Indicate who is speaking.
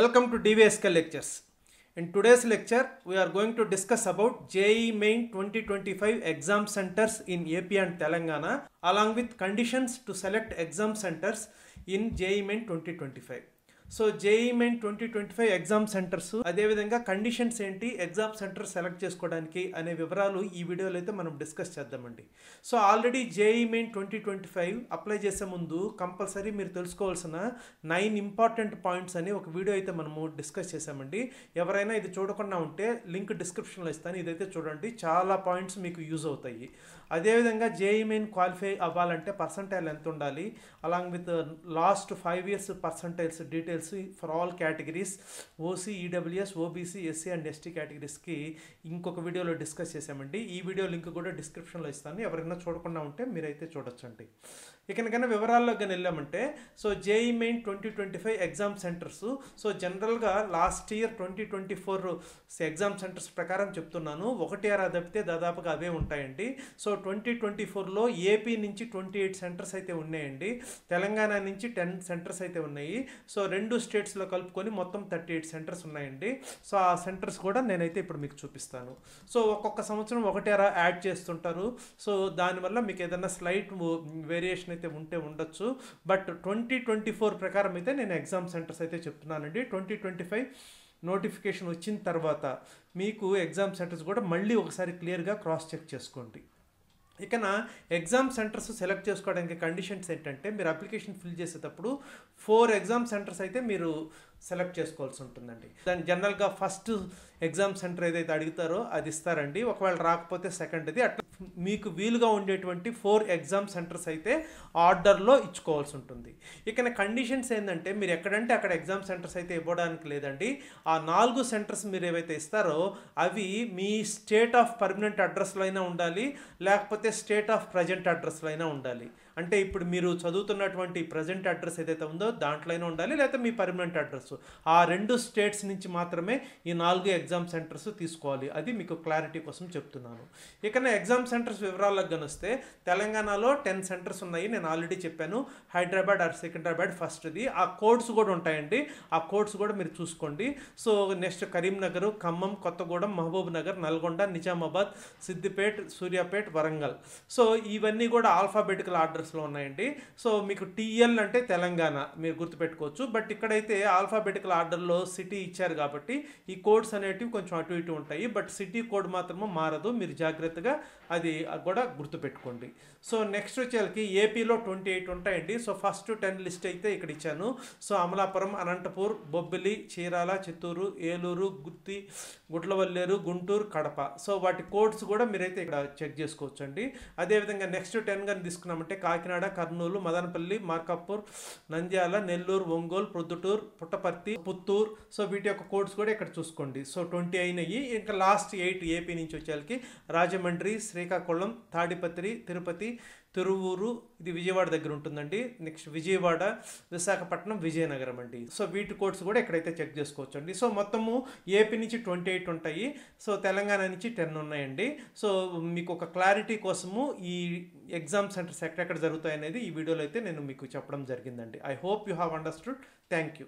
Speaker 1: Welcome to DVSK lectures. In today's lecture, we are going to discuss about JEE Main 2025 exam centers in AP and Telangana along with conditions to select exam centers in JEE Main 2025. So JEE Main 2025 exam centres అదేవిధంగా conditions ఏంటి exam centre select చేసుకోవడానికి అనే వివరాలు ఈ వీడియోలో అయితే మనం discuss చేద్దామండి. So already JEE Main 2025 apply చేసే ముందు కంపల్సరీ మీరు తెలుసుకోవాల్సిన 9 ఇంపార్టెంట్ పాయింట్స్ అని ఒక వీడియో అయితే మనము డిస్కస్ చేసామండి. ఎవరైనా ఇది చూడకుండా ఉంటే లింక్ డిస్క్రిప్షన్లో ఇస్తాను, ఇదైతే చూడండి, చాలా పాయింట్స్ మీకు యూజ్ అవుతాయి. అదేవిధంగా JEE Main క్వాలిఫై అవ్వాలంటే పర్సంటైల్ ఎంత ఉండాలి, along with last 5 years percentiles details for all categories OC, EWS, OBC, SC and ST కేటగిరీస్కి ఇంకొక వీడియోలో డిస్కస్ చేసామండి. ఈ వీడియో లింక్ కూడా డిస్క్రిప్షన్లో ఇస్తాను, ఎవరైనా చూడకుండా ఉంటే మీరైతే చూడొచ్చండి. ఇకనకైనా వివరాల్లోకి వెళ్ళామంటే so JEE Main 2025 exam centres, so జనరల్గా లాస్ట్ ఇయర్ 2024 ఎగ్జామ్ సెంటర్స్ ప్రకారం చెప్తున్నాను, ఒకటి అరా తప్పితే దాదాపుగా అవే ఉంటాయండి. సో 2024లో ఏపీ నుంచి 28 సెంటర్స్ అయితే ఉన్నాయండి, తెలంగాణ నుంచి 10 సెంటర్స్ అయితే ఉన్నాయి. సో రెండు స్టేట్స్లో కలుపుకొని మొత్తం 38 సెంటర్స్ ఉన్నాయండి. సో ఆ సెంటర్స్ కూడా నేనైతే ఇప్పుడు మీకు చూపిస్తాను. సో ఒక్కొక్క సంవత్సరం ఒకటి అరా యాడ్ చేస్తుంటారు, సో దానివల్ల మీకు ఏదైనా స్లైట్ వేరియేషన్ అయితే ఉంటే ఉండొచ్చు. బట్ 2024 ప్రకారం అయితే నేను ఎగ్జామ్ సెంటర్స్ అయితే చెప్తున్నానండి. 2025 నోటిఫికేషన్ వచ్చిన తర్వాత మీకు ఎగ్జామ్ సెంటర్స్ కూడా మళ్ళీ ఒకసారి క్లియర్గా క్రాస్ చెక్ చేసుకోండి. ఇకన ఎగ్జామ్ సెంటర్స్ సెలెక్ట్ చేసుకోవడానికి కండిషన్స్ ఏంటంటే మీరు అప్లికేషన్ ఫిల్ చేసేటప్పుడు 4 ఎగ్జామ్ సెంటర్స్ అయితే మీరు సెలెక్ట్ చేసుకోవాల్సి ఉంటుందండి. దాని జనరల్గా ఫస్ట్ ఎగ్జామ్ సెంటర్ ఏదైతే అడుగుతారో అది ఇస్తారండి, ఒకవేళ రాకపోతే సెకండ్ది, అట్లా మీకు వీలుగా ఉండేటువంటి 4 ఎగ్జామ్ సెంటర్స్ అయితే ఆర్డర్లో ఇచ్చుకోవాల్సి ఉంటుంది. ఇక కండిషన్స్ ఏంటంటే మీరు ఎక్కడంటే అక్కడ ఎగ్జామ్ సెంటర్స్ అయితే ఇవ్వడానికి లేదండి. ఆ 4 సెంటర్స్ మీరు ఏవైతే ఇస్తారో అవి మీ స్టేట్ ఆఫ్ పర్మనెంట్ అడ్రస్లో అయినా ఉండాలి, లేకపోతే స్టేట్ ఆఫ్ ప్రజెంట్ అడ్రస్లో అయినా ఉండాలి. అంటే ఇప్పుడు మీరు చదువుతున్నటువంటి ప్రజెంట్ అడ్రస్ ఏదైతే ఉందో దాంట్లోనే ఉండాలి, లేకపోతే మీ పర్మనెంట్ అడ్రస్. ఆ 2 స్టేట్స్ నుంచి మాత్రమే ఈ 4 ఎగ్జామ్ సెంటర్స్ తీసుకోవాలి. అది మీకు క్లారిటీ కోసం చెప్తున్నాను. ఇక ఎగ్జామ్ సెంటర్స్ వివరాలకు గనిస్తే తెలంగాణలో 10 సెంటర్స్ ఉన్నాయి, నేను ఆల్రెడీ చెప్పాను. హైదరాబాద్ ఆర్ సికింద్రాబాద్ ఫస్ట్ది. ఆ కోడ్స్ కూడా ఉంటాయండి, ఆ కోడ్స్ కూడా మీరు చూసుకోండి. So next Karimnagar, Khammam, Kothagudem, Mahbub Nagar, Nalgonda, Nizamabad, Siddipet, Suryapet, Warangal. So ఇవన్నీ కూడా ఆల్ఫాబెటికల్ ఆర్డర్స్లో ఉన్నాయండి. సో మీకు TL అంటే తెలంగాణ మీరు గుర్తుపెట్టుకోవచ్చు, బట్ ఇక్కడైతే ఆల్ఫాబెటికల్ ఆర్డర్లో సిటీ ఇచ్చారు కాబట్టి ఈ కోడ్స్ అనేటివి కొంచెం అటు ఇటు ఉంటాయి. బట్ సిటీ కోడ్ మాత్రమే మారదు, మీరు జాగ్రత్తగా అది కూడా గుర్తుపెట్టుకోండి. సో నెక్స్ట్ వచ్చేకి ఏపీలో 28 ఉంటాయండి. సో ఫస్ట్ 10 లిస్ట్ అయితే ఇక్కడ ఇచ్చాను. సో అమలాపురం, అనంతపూర్, బొబ్బిలి, చీరాల, చిత్తూరు, ఏలూరు, గుత్తి, గుడ్లవల్లేరు, గుంటూరు, కడప. సో వాటి కోడ్స్ కూడా మీరైతే ఇక్కడ చెక్ చేసుకోవచ్చు అండి. అదేవిధంగా నెక్స్ట్ 10 కానీ తీసుకున్నామంటే కాకినాడ, కర్నూలు, మదనపల్లి, మార్కాపూర్, నంద్యాల, నెల్లూరు, ఒంగోలు, ప్రొద్దుటూరు, పుట్టపర్తి, పుత్తూరు. సో వీటి యొక్క కోడ్స్ కూడా ఇక్కడ చూసుకోండి. సో 20 అయినాయి. ఇంకా లాస్ట్ 8 ఏపీ నుంచి వచ్చేకి రాజమండ్రి, శ్రీకాకుళం, తాడిపత్రి, తిరుపతి, తిరువూరు, ఇది విజయవాడ దగ్గర ఉంటుందండి. నెక్స్ట్ విజయవాడ, విశాఖపట్నం, విజయనగరం అండి. సో వీటి కోడ్స్ కూడా ఎక్కడైతే చెక్ చేసుకోవచ్చు అండి. సో మొత్తము ఏపీ నుంచి 28 ఉంటాయి, సో తెలంగాణ నుంచి 10 ఉన్నాయండి. సో మీకు ఒక క్లారిటీ కోసము ఈ ఎగ్జామ్ సెంటర్స్ ఎక్కడెక్కడ జరుగుతాయి అనేది ఈ వీడియోలో అయితే నేను మీకు చెప్పడం జరిగిందండి. I hope you have understood. Thank you.